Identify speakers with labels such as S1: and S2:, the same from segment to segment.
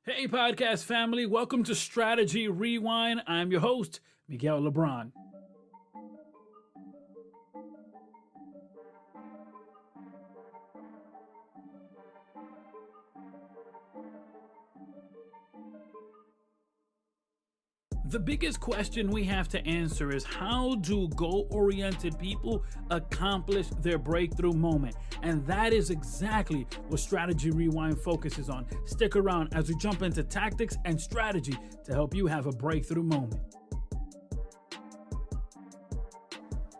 S1: Hey, podcast family, welcome to Strategy Rewind. I'm your host, Miguel Lebron. The biggest question we have to answer is how do goal-oriented people accomplish their breakthrough moment? And that is exactly what Strategy Rewind focuses on. Stick around as we jump into tactics and strategy to help you have a breakthrough moment.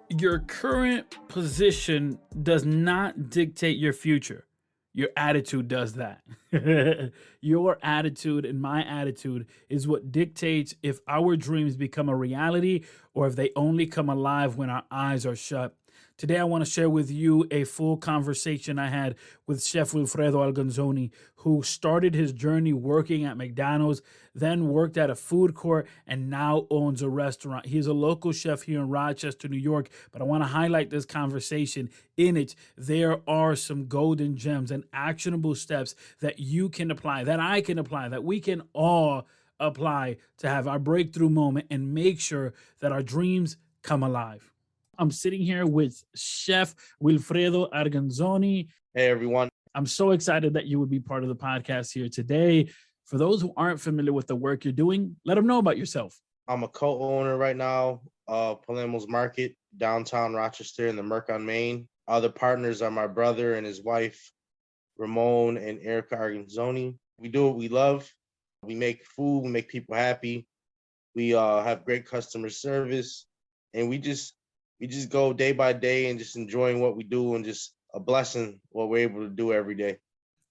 S1: Your current position does not dictate your future. Your attitude does that. Your attitude and my attitude is what dictates if our dreams become a reality or if they only come alive when our eyes are shut. Today, I want to share with you a full conversation I had with Chef Wilfredo Arguinzoni, who started his journey working at McDonald's, then worked at a food court, and now owns a restaurant. He's a local chef here in Rochester, New York, but I want to highlight this conversation. In it, there are some golden gems and actionable steps that you can apply, that I can apply, that we can all apply to have our breakthrough moment and make sure that our dreams come alive. I'm sitting here with Chef Wilfredo Arguinzoni.
S2: Hey, everyone.
S1: I'm so excited that you would be part of the podcast here today. For those who aren't familiar with the work you're doing, let them know about yourself.
S2: I'm a co-owner right now of Palermo's Market, downtown Rochester in the Merc on Main. Other partners are my brother and his wife, Ramon and Erica Arguinzoni. We do what we love. We make food, we make people happy. We have great customer service, and we just go day by day and just enjoying what we do, and just a blessing what we're able to do every day.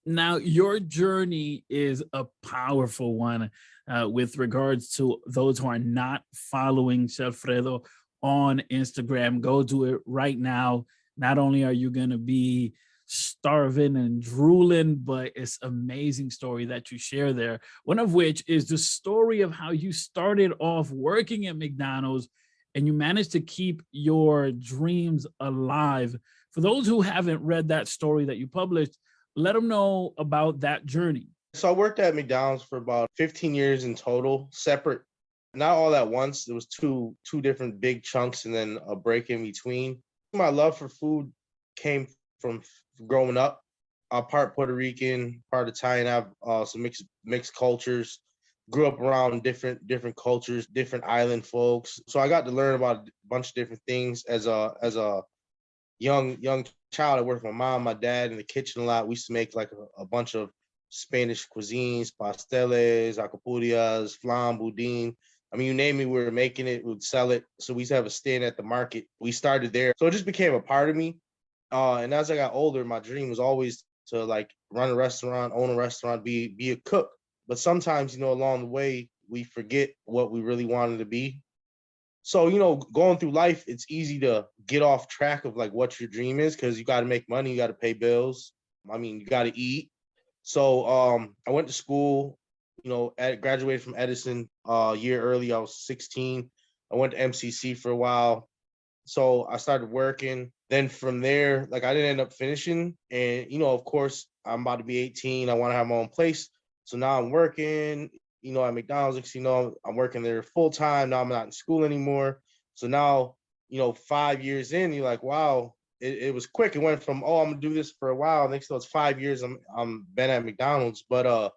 S1: Now, your journey is a powerful one with regards to those who are not following Chef Fredo on Instagram. Go do it right now. Not only are you going to be starving and drooling, but it's an amazing story that you share there. One of which is the story of how you started off working at McDonald's and you managed to keep your dreams alive. For those who haven't read that story that you published, let them know about that journey.
S2: So I worked at McDonald's for about 15 years in total, separate, not all at once. There was two different big chunks and then a break in between. My love for food came from growing up. I'm part Puerto Rican, part Italian. I have some mixed cultures. Grew up around different cultures, different island folks. So I got to learn about a bunch of different things as a young child. I worked with my mom, my dad in the kitchen a lot. We used to make like a bunch of Spanish cuisines, pasteles, acapullas, flan, boudin. I mean, you name it, we were making it, we would sell it. So we used to have a stand at the market. We started there. So it just became a part of me. And as I got older, my dream was always to like run a restaurant, own a restaurant, be a cook. But sometimes, along the way, we forget what we really wanted to be. So, going through life, it's easy to get off track of like what your dream is because you got to make money, you got to pay bills. I mean, you got to eat. So I went to school, graduated from Edison a year early. I was 16. I went to MCC for a while. So I started working. Then from there, like I didn't end up finishing. And, of course, I'm about to be 18. I want to have my own place. So now I'm working, at McDonald's, I'm working there full time. Now I'm not in school anymore. So now, 5 years in, you're like, wow, it was quick. It went from, I'm gonna do this for a while. Next thing it's 5 years, I'm been at McDonald's. But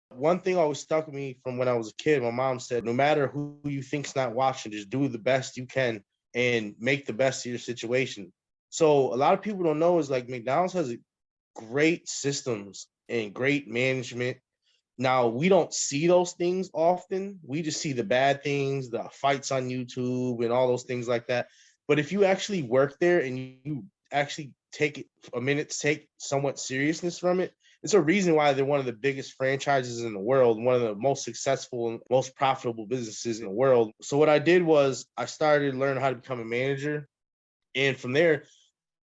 S2: one thing always stuck with me from when I was a kid, my mom said, no matter who you think's not watching, just do the best you can and make the best of your situation. So a lot of people don't know is like McDonald's has great systems and great management. Now, we don't see those things often. We just see the bad things, the fights on YouTube and all those things like that. But if you actually work there and you actually take a minute to take somewhat seriousness from it, it's a reason why they're one of the biggest franchises in the world, one of the most successful and most profitable businesses in the world. So what I did was I started learning how to become a manager. And from there,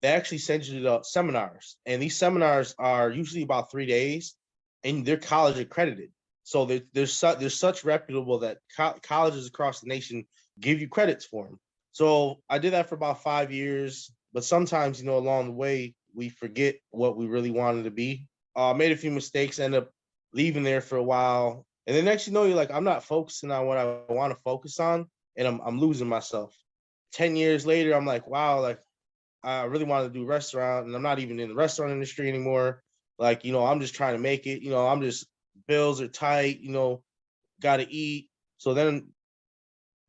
S2: they actually send you to seminars. And these seminars are usually about 3 days. And they're college accredited. So they're such reputable that colleges across the nation give you credits for them. So I did that for about 5 years. But sometimes, along the way, we forget what we really wanted to be. Made a few mistakes, ended up, leaving there for a while. And the next you know, you're like, I'm not focusing on what I want to focus on, and I'm losing myself. 10 years later, I'm like, wow, like I really wanted to do restaurant, and I'm not even in the restaurant industry anymore. Like, I'm just trying to make it. I'm just bills are tight. Got to eat. So then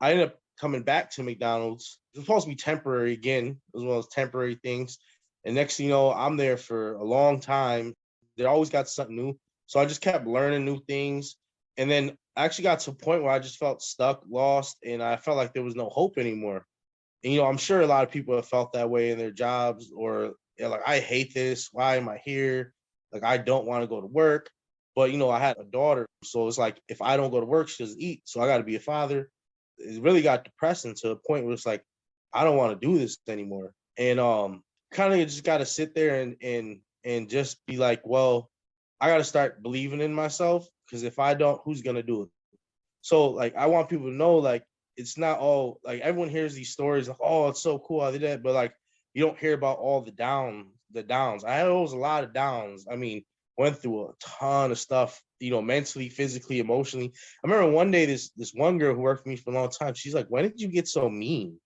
S2: I ended up coming back to McDonald's. It was supposed to be temporary again. It was one of those temporary things. And next thing you know, I'm there for a long time. They always got something new. So I just kept learning new things. And then I actually got to a point where I just felt stuck, lost, and I felt like there was no hope anymore. And I'm sure a lot of people have felt that way in their jobs, or like, I hate this. Why am I here? Like, I don't want to go to work. But I had a daughter, so it's like if I don't go to work, she doesn't eat. So I got to be a father. It really got depressing to a point where it's like I don't want to do this anymore. And kind of just got to sit there and just be like, well, I got to start believing in myself, because if I don't, who's gonna do it? So like I want people to know, like, it's not all like everyone hears these stories like, oh, it's so cool I did that, but like you don't hear about all the downs. I had always a lot of downs. I mean, went through a ton of stuff, mentally, physically, emotionally. I remember one day this one girl who worked for me for a long time, she's like, when did you get so mean?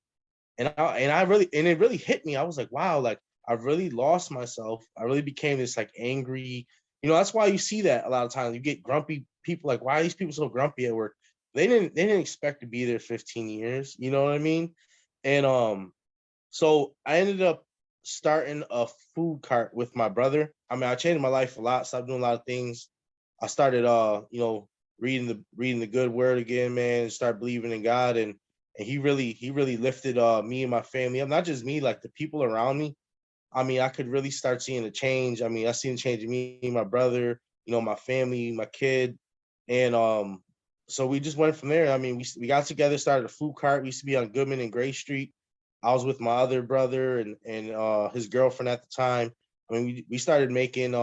S2: And it really hit me. I was like, wow, like I really lost myself. I really became this like angry, that's why you see that a lot of times. You get grumpy people, like, why are these people so grumpy at work? They didn't expect to be there 15 years, you know what I mean? And so I ended up starting a food cart with my brother. I mean, I changed my life a lot, stopped doing a lot of things. I started reading the good word again, man, and start believing in God. And he really lifted me and my family up. Not just me, like the people around me. I mean, I could really start seeing a change. I mean, I seen a change in me, my brother, my family, my kid. And so we just went from there. I mean, we got together, started a food cart. We used to be on Goodman and Gray Street. I was with my other brother and his girlfriend at the time. I mean, we started making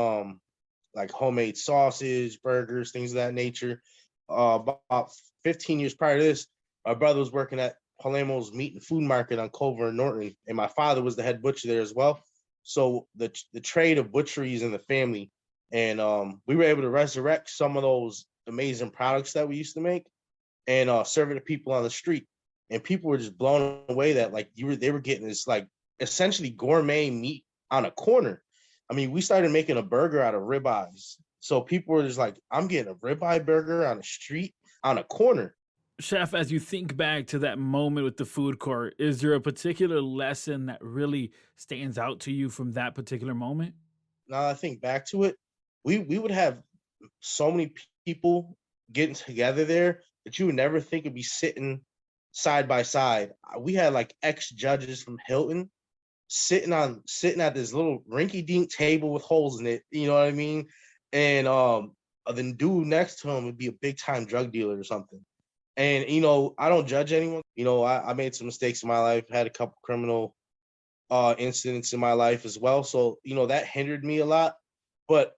S2: like homemade sausage, burgers, things of that nature. About 15 years prior to this, my brother was working at Palermo's meat and food market on Culver and Norton, and my father was the head butcher there as well. So the trade of butchery is in the family, and we were able to resurrect some of those amazing products that we used to make and serve it to people on the street. And people were just blown away that like they were getting this like essentially gourmet meat on a corner. I mean, we started making a burger out of ribeyes. So people were just like, I'm getting a ribeye burger on a street on a corner.
S1: Chef, as you think back to that moment with the food court, is there a particular lesson that really stands out to you from that particular moment?
S2: Now I think back to it, we would have so many people getting together there that you would never think would be sitting side by side. We had like ex judges from Hilton sitting at this little rinky dink table with holes in it. You know what I mean? And the dude next to him would be a big time drug dealer or something. And I don't judge anyone. I made some mistakes in my life, had a couple criminal incidents in my life as well. So that hindered me a lot. But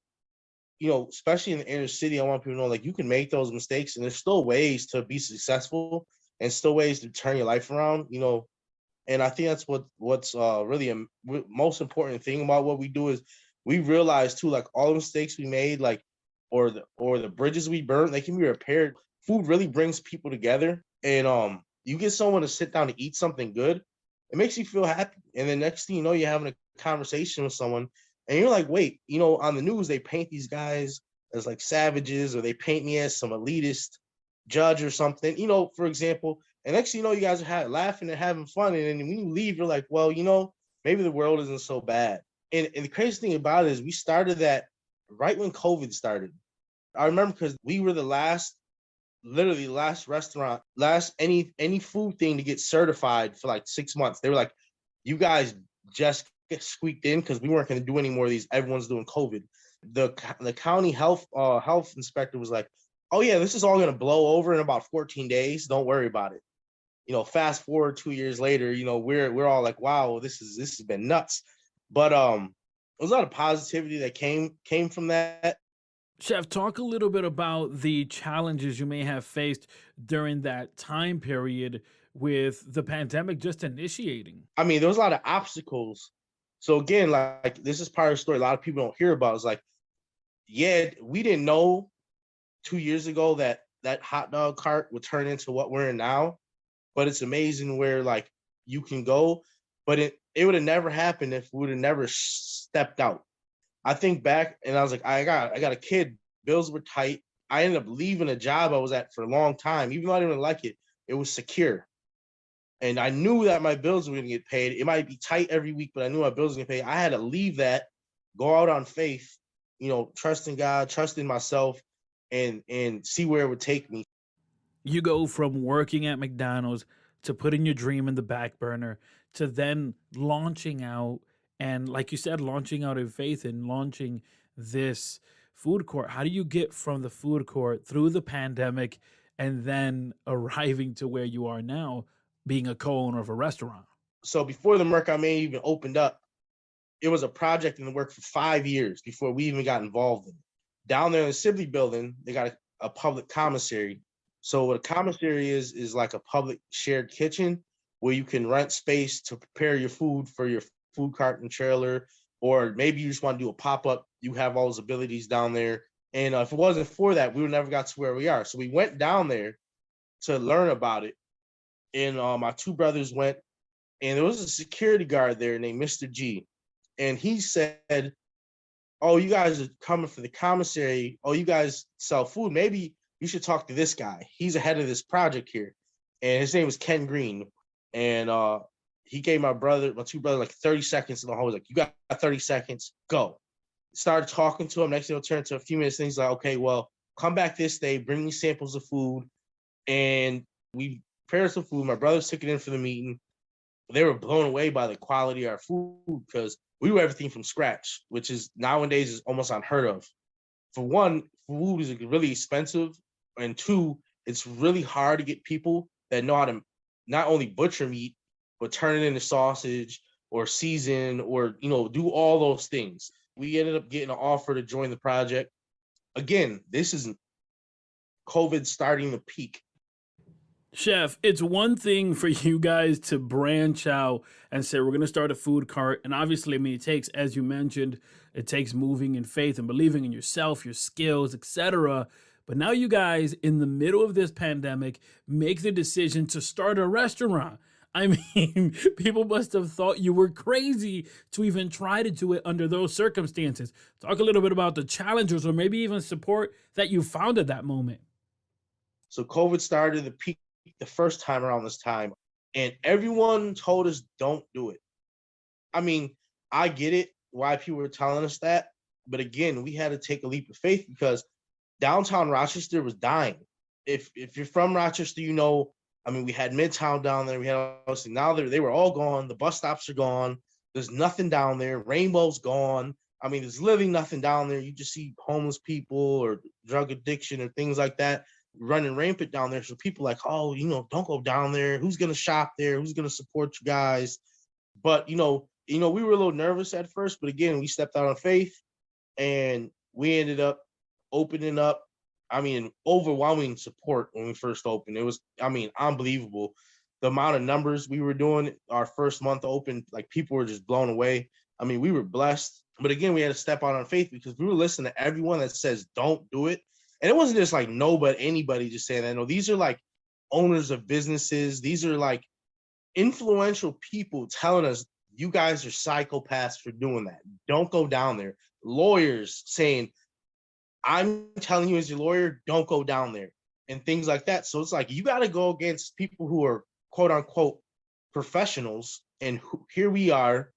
S2: especially in the inner city, I want people to know like you can make those mistakes, and there's still ways to be successful and still ways to turn your life around. And I think that's what's really a most important thing about what we do is we realize too, like all the mistakes we made, like or the bridges we burned, they can be repaired. Food really brings people together, and you get someone to sit down to eat something good, it makes you feel happy. And the next thing you know, you're having a conversation with someone, and you're like, wait, on the news they paint these guys as like savages, or they paint me as some elitist judge or something, for example. And next thing you know, you guys are laughing and having fun. And then when you leave, you're like, well, maybe the world isn't so bad. And the crazy thing about it is we started that right when COVID started. I remember because we were the last, literally last restaurant, last any food thing to get certified for like 6 months. They were like, you guys just get squeaked in because we weren't going to do any more of these. Everyone's doing COVID. The county health inspector was like, oh yeah, this is all going to blow over in about 14 days. Don't worry about it. Fast forward 2 years later, we're all like, wow, this has been nuts. But there was a lot of positivity that came from that.
S1: Chef, talk a little bit about the challenges you may have faced during that time period with the pandemic just initiating.
S2: I mean, there was a lot of obstacles. So again, like this is part of the story a lot of people don't hear about. It's like, yeah, we didn't know 2 years ago that hot dog cart would turn into what we're in now. But it's amazing where like you can go, but it would have never happened if we would have never stepped out. I think back and I was like, I got a kid. Bills were tight. I ended up leaving a job I was at for a long time, even though I didn't like it. It was secure, and I knew that my bills were going to get paid. It might be tight every week, but I knew my bills were going to pay. I had to leave that, go out on faith, trusting God, trusting myself, and see where it would take me.
S1: You go from working at McDonald's to putting your dream in the back burner to then launching out and, like you said, launching out in faith and launching this food court. How do you get from the food court through the pandemic and then arriving to where you are now, being a co-owner of a restaurant?
S2: So before the Merc I Made even opened up, it was a project in the work for 5 years before we even got involved in it. Down there in the Sibley building, they got a public commissary. So what a commissary is like a public shared kitchen where you can rent space to prepare your food for your food cart and trailer, or maybe you just want to do a pop-up. You have all those abilities down there. And if it wasn't for that, we would never got to where we are. So we went down there to learn about it. And my two brothers went, and there was a security guard there named Mr. G. And he said, "Oh, you guys are coming for the commissary. Oh, you guys sell food. Maybe you should talk to this guy. He's ahead of this project here." And his name was Ken Green. And he gave my two brothers, like 30 seconds in the hall. He was like, "You got 30 seconds, go." Started talking to him. Next thing it'll turn to a few minutes. And he's like, "Okay, well, come back this day, bring me samples of food." And we prepared some food. My brothers took it in for the meeting. They were blown away by the quality of our food because we do everything from scratch, which is nowadays is almost unheard of. For one, food is really expensive, and two, it's really hard to get people that know how to not only butcher meat but turn it into sausage or season or do all those things. We ended up getting an offer to join the project. Again, this is COVID starting to peak.
S1: Chef, it's one thing for you guys to branch out and say, we're going to start a food cart. And obviously, I mean, it takes, as you mentioned, it takes moving in faith and believing in yourself, your skills, etc. But now you guys, in the middle of this pandemic, make the decision to start a restaurant. I mean, people must have thought you were crazy to even try to do it under those circumstances. Talk a little bit about the challenges or maybe even support that you found at that moment.
S2: So COVID started to peak the first time around this time, and everyone told us don't do it. I mean, I get it why people were telling us that, but again, we had to take a leap of faith because downtown Rochester was dying. If you're from Rochester, I mean, we had Midtown down there. We had now they were all gone. The bus stops are gone. There's nothing down there. Rainbow's gone. I mean, there's literally nothing down there. You just see homeless people or drug addiction or things like that running rampant down there. So people like, oh, don't go down there. Who's gonna shop there? Who's gonna support you guys? But we were a little nervous at first, but again, we stepped out on faith and we ended up opening up. I mean, overwhelming support when we first opened. It was, I mean, unbelievable. The amount of numbers we were doing our first month open, like people were just blown away. I mean, we were blessed. But again, we had to step out on faith because we were listening to everyone that says don't do it. And it wasn't just like anybody just saying that. No, these are like owners of businesses. These are like influential people telling us, you guys are psychopaths for doing that. Don't go down there. Lawyers saying, I'm telling you as your lawyer, don't go down there, and things like that. So it's like you got to go against people who are quote unquote professionals. And here we are,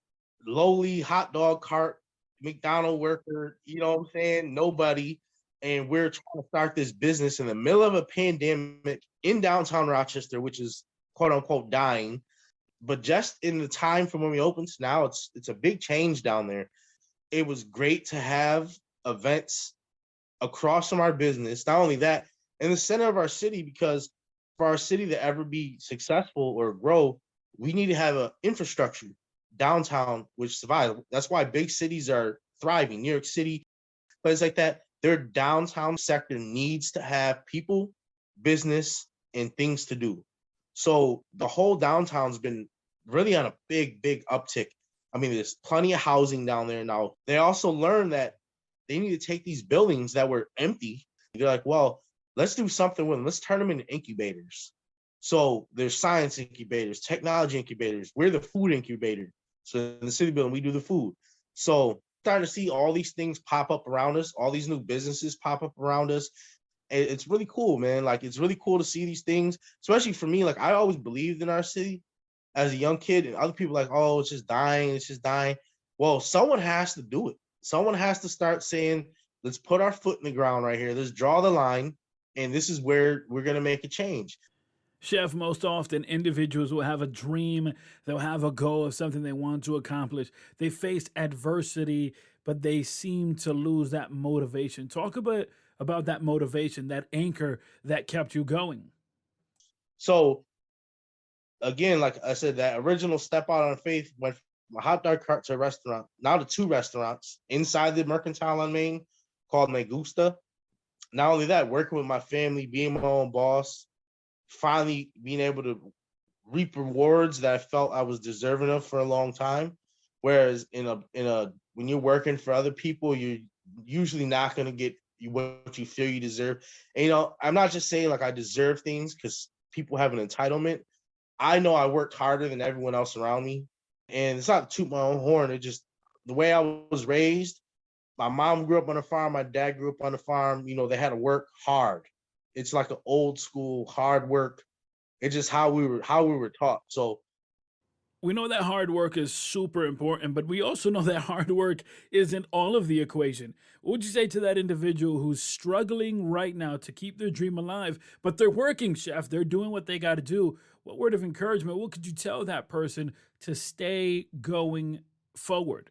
S2: lowly hot dog cart, McDonald worker, you know what I'm saying? Nobody. And we're trying to start this business in the middle of a pandemic in downtown Rochester, which is quote unquote dying. But just in the time from when we opened to now, it's a big change down there. It was great to have events across from our business. Not only that, in the center of our city, because for our city to ever be successful or grow, we need to have an infrastructure downtown which survives. That's why big cities are thriving. New York City, places like that. Their downtown sector needs to have people, business, and things to do. So the whole downtown's been really on a big, big uptick. I mean, there's plenty of housing down there now. They also learned that they need to take these buildings that were empty You're like, well, let's do something with them. Let's turn them into incubators. So there's science incubators, technology incubators. We're the food incubator. So in the city building, we do the food. So starting to see all these things pop up around us, all these new businesses pop up around us. And it's really cool, man. Like, it's really cool to see these things, especially for me. Like, I always believed in our city as a young kid, and other people like, oh, it's just dying, it's just dying. Well, someone has to do it. Someone has to start saying, let's put our foot in the ground right here. Let's draw the line, and this is where we're gonna make a change.
S1: Chef, most often individuals will have a dream, they'll have a goal of something they want to accomplish. They face adversity, but they seem to lose that motivation. Talk about that motivation, that anchor that kept you going.
S2: So again, like I said, that original step out on faith went from a hot dog cart to a restaurant, now to two restaurants inside the Mercantile on Main called Gusta. Not only that, working with my family, being my own boss, finally being able to reap rewards that I felt I was deserving of for a long time. Whereas in a when you're working for other people, you're usually not going to get what you feel you deserve. And, I'm not just saying like I deserve things because people have an entitlement. I know I worked harder than everyone else around me. And it's not to toot my own horn. It just the way I was raised. My mom grew up on a farm. My dad grew up on a farm. They had to work hard. It's like an old school hard work. It's just how we were taught. So
S1: We know that hard work is super important, but we also know that hard work isn't all of the equation. What would you say to that individual who's struggling right now to keep their dream alive, but they're working, chef? They're doing what they got to do. What word of encouragement, what could you tell that person to stay going forward?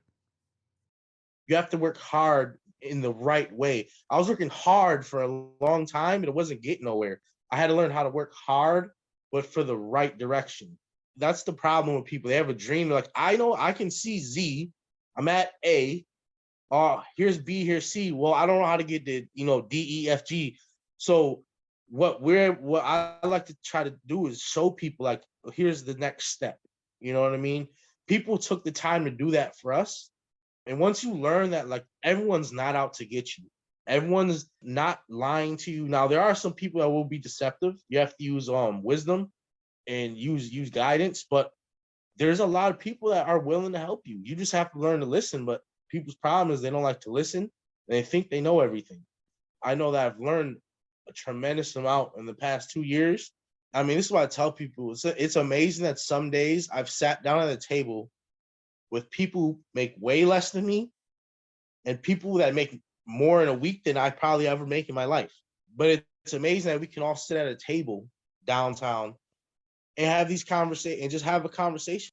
S2: you have to work hard in the right way. I was working hard for a long time and it wasn't getting nowhere. I had to learn how to work hard, but for the right direction. That's the problem with people. They have a dream. They're like, I know I can see Z. I'm at A. Here's B, here's C. Well, I don't know how to get to, D, E, F, G. So what I like to try to do is show people like, here's the next step. You know what I mean? People took the time to do that for us. And once you learn that, like, everyone's not out to get you, everyone's not lying to you. Now, there are some people that will be deceptive. You have to use wisdom and use guidance, but there's a lot of people that are willing to help you. You just have to learn to listen. But people's problem is they don't like to listen. They think they know everything. I know that I've learned a tremendous amount in the past 2 years. I mean, this is what I tell people. It's amazing that some days I've sat down at a table with people who make way less than me and people that make more in a week than I probably ever make in my life. But it's amazing that we can all sit at a table downtown and have these conversations and just have a conversation.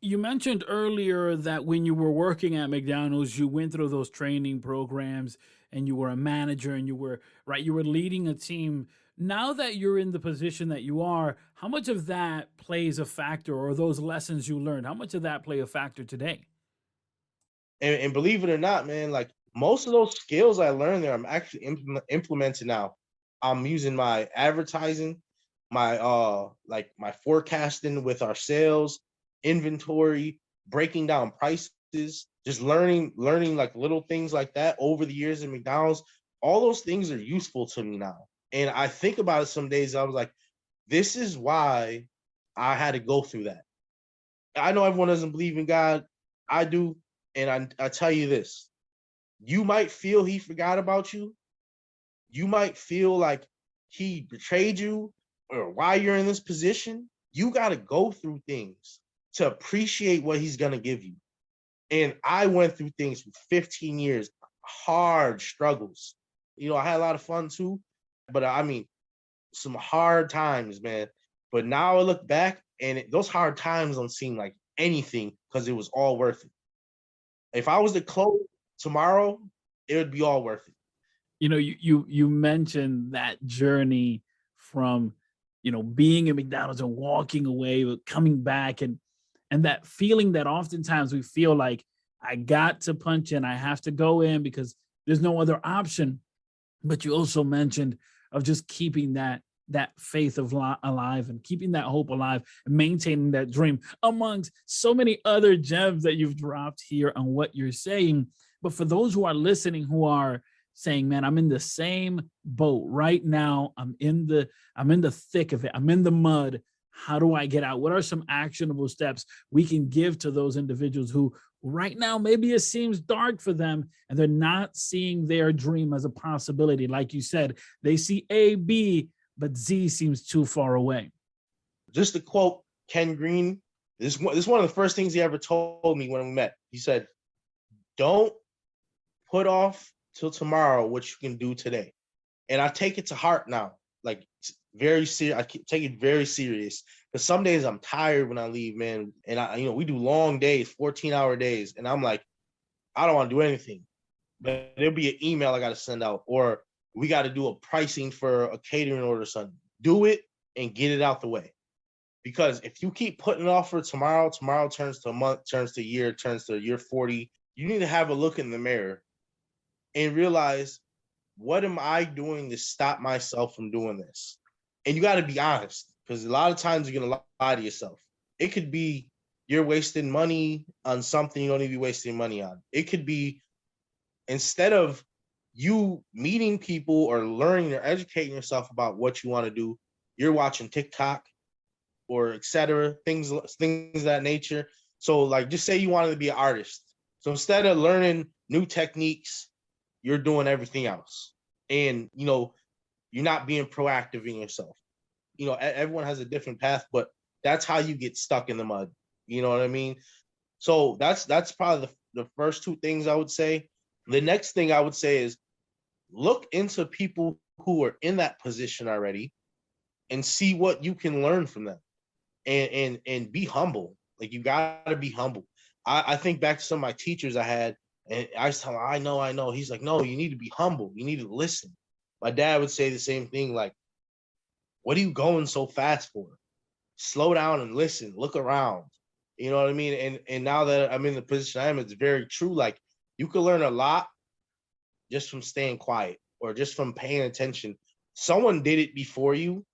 S1: You mentioned earlier that when you were working at McDonald's, you went through those training programs and you were a manager and you were, right, you were leading a team. Now that you're in the position that you are, how much of that plays a factor, or those lessons you learned, how much of that play a factor today?
S2: And believe it or not, man, like most of those skills I learned there, I'm actually implementing now. I'm using my advertising, my like my forecasting with our sales, inventory, breaking down prices, just learning like little things like that over the years at McDonald's. All those things are useful to me now. And I think about it some days, I was like, this is why I had to go through that. I know everyone doesn't believe in God. I do. And I tell you this, you might feel he forgot about you. You might feel like he betrayed you or why you're in this position. You got to go through things to appreciate what he's going to give you. And I went through things for 15 years, hard struggles. I had a lot of fun too, but I mean, some hard times, man. But now I look back and those hard times don't seem like anything because it was all worth it. If I was to close tomorrow, it would be all worth it.
S1: You mentioned that journey from, being at McDonald's and walking away, but coming back, and that feeling that oftentimes we feel like I got to punch in, I have to go in because there's no other option. But you also mentioned of just keeping that faith alive and keeping that hope alive and maintaining that dream, amongst so many other gems that you've dropped here on what you're saying. But for those who are listening, who are saying, man, I'm in the same boat right now. I'm in the thick of it. I'm in the mud. How do I get out? What are some actionable steps we can give to those individuals who right now maybe it seems dark for them and they're not seeing their dream as a possibility? Like you said, they see A, B, but Z seems too far away.
S2: Just to quote Ken Green, this is one of the first things he ever told me when we met. He said, "Don't put off till tomorrow what you can do today." And I take it to heart now, like very serious. I take it very serious because some days I'm tired when I leave, man. And we do long days, 14-hour days, and I'm like, I don't want to do anything. But there'll be an email I got to send out, or we got to do a pricing for a catering order or something. Do it and get it out the way. Because if you keep putting it off for tomorrow turns to a month, turns to a year, turns to year 40. You need to have a look in the mirror and realize, what am I doing to stop myself from doing this? And you got to be honest, because a lot of times you're going to lie to yourself. It could be you're wasting money on something you don't need to be wasting money on. It could be instead of you meeting people or learning or educating yourself about what you want to do, you're watching TikTok or etc. things of that nature. So like, just say you wanted to be an artist. So instead of learning new techniques, you're doing everything else. And, you're not being proactive in yourself. Everyone has a different path, but that's how you get stuck in the mud. You know what I mean? So that's probably the first two things I would say. The next thing I would say is look into people who are in that position already and see what you can learn from them. And be humble. Like, you gotta be humble. I think back to some of my teachers I had, and I was telling him, I know. He's like, no, you need to be humble. You need to listen. My dad would say the same thing, like, what are you going so fast for? Slow down and listen, look around. You know what I mean? And now that I'm in the position I am, it's very true. Like, you can learn a lot just from staying quiet or just from paying attention. Someone did it before you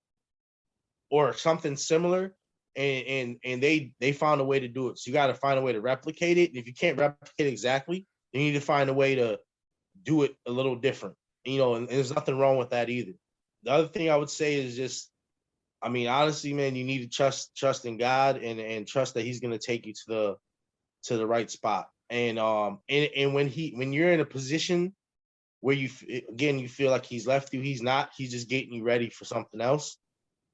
S2: or something similar, and they found a way to do it. So you got to find a way to replicate it. And if you can't replicate it exactly, you need to find a way to do it a little different. And there's nothing wrong with that either. The other thing I would say is just, honestly, man, you need to trust in God and trust that He's going to take you to the right spot. And when you're in a position where you feel like He's left you, He's not. He's just getting you ready for something else.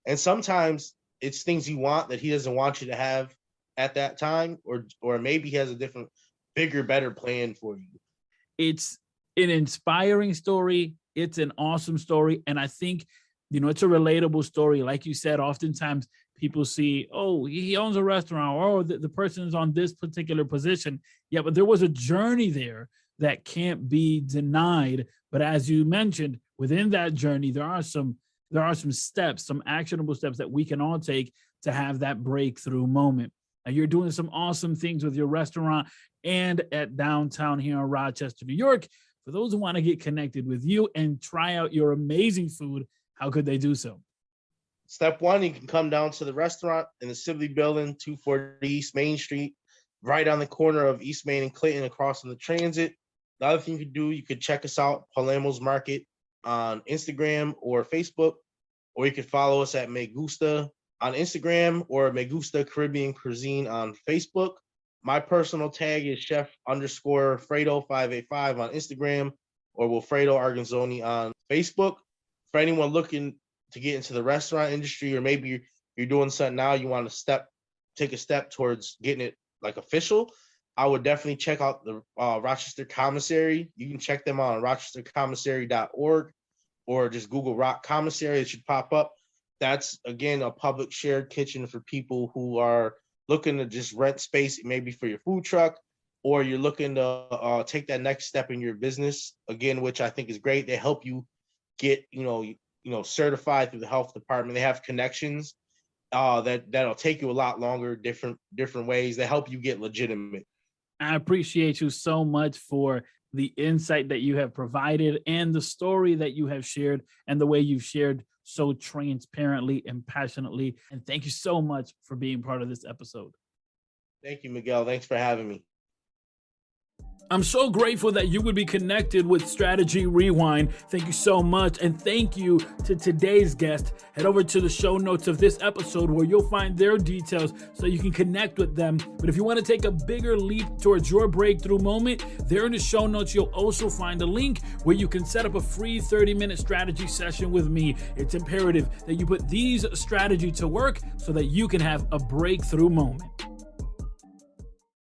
S2: And sometimes it's things you want that He doesn't want you to have at that time, or maybe He has a different, bigger, better plan for you.
S1: It's an inspiring story. It's an awesome story. And I think, it's a relatable story. Like you said, oftentimes people see, oh, he owns a restaurant, or the person is on this particular position. Yeah, but there was a journey there that can't be denied. But as you mentioned, within that journey, there are some steps, some actionable steps that we can all take to have that breakthrough moment. And you're doing some awesome things with your restaurant and at downtown here in Rochester, New York. For those who want to get connected with you and try out your amazing food, how could they do so?
S2: Step one, you can come down to the restaurant in the Sibley Building, 240 East Main Street, right on the corner of East Main and Clinton, across from the transit. The other thing you could do, you could check us out, Palermo's Market, on Instagram or Facebook, or you could follow us at Gusta on Instagram or Gusta Caribbean Cuisine on Facebook. My personal tag is chef_Fredo 585 on Instagram, or Wilfredo Arguinzoni on Facebook. For anyone looking to get into the restaurant industry, or maybe you're doing something now, you want to take a step towards getting it like official, I would definitely check out the Rochester Commissary. You can check them out on rochestercommissary.org, or just Google Rock Commissary. It should pop up. That's, again, a public shared kitchen for people who are looking to just rent space, maybe for your food truck, or you're looking to take that next step in your business, again, which I think is great. They help you get, certified through the health department. They have connections that'll take you a lot longer, different ways. They help you get legitimate.
S1: I appreciate you so much for the insight that you have provided and the story that you have shared and the way you've shared so transparently and passionately. And thank you so much for being part of this episode.
S2: Thank you, Miguel. Thanks for having me.
S1: I'm so grateful that you would be connected with Strategy Rewind. Thank you so much. And thank you to today's guest. Head over to the show notes of this episode where you'll find their details so you can connect with them. But if you want to take a bigger leap towards your breakthrough moment, there in the show notes, you'll also find a link where you can set up a free 30-minute strategy session with me. It's imperative that you put these strategies to work so that you can have a breakthrough moment.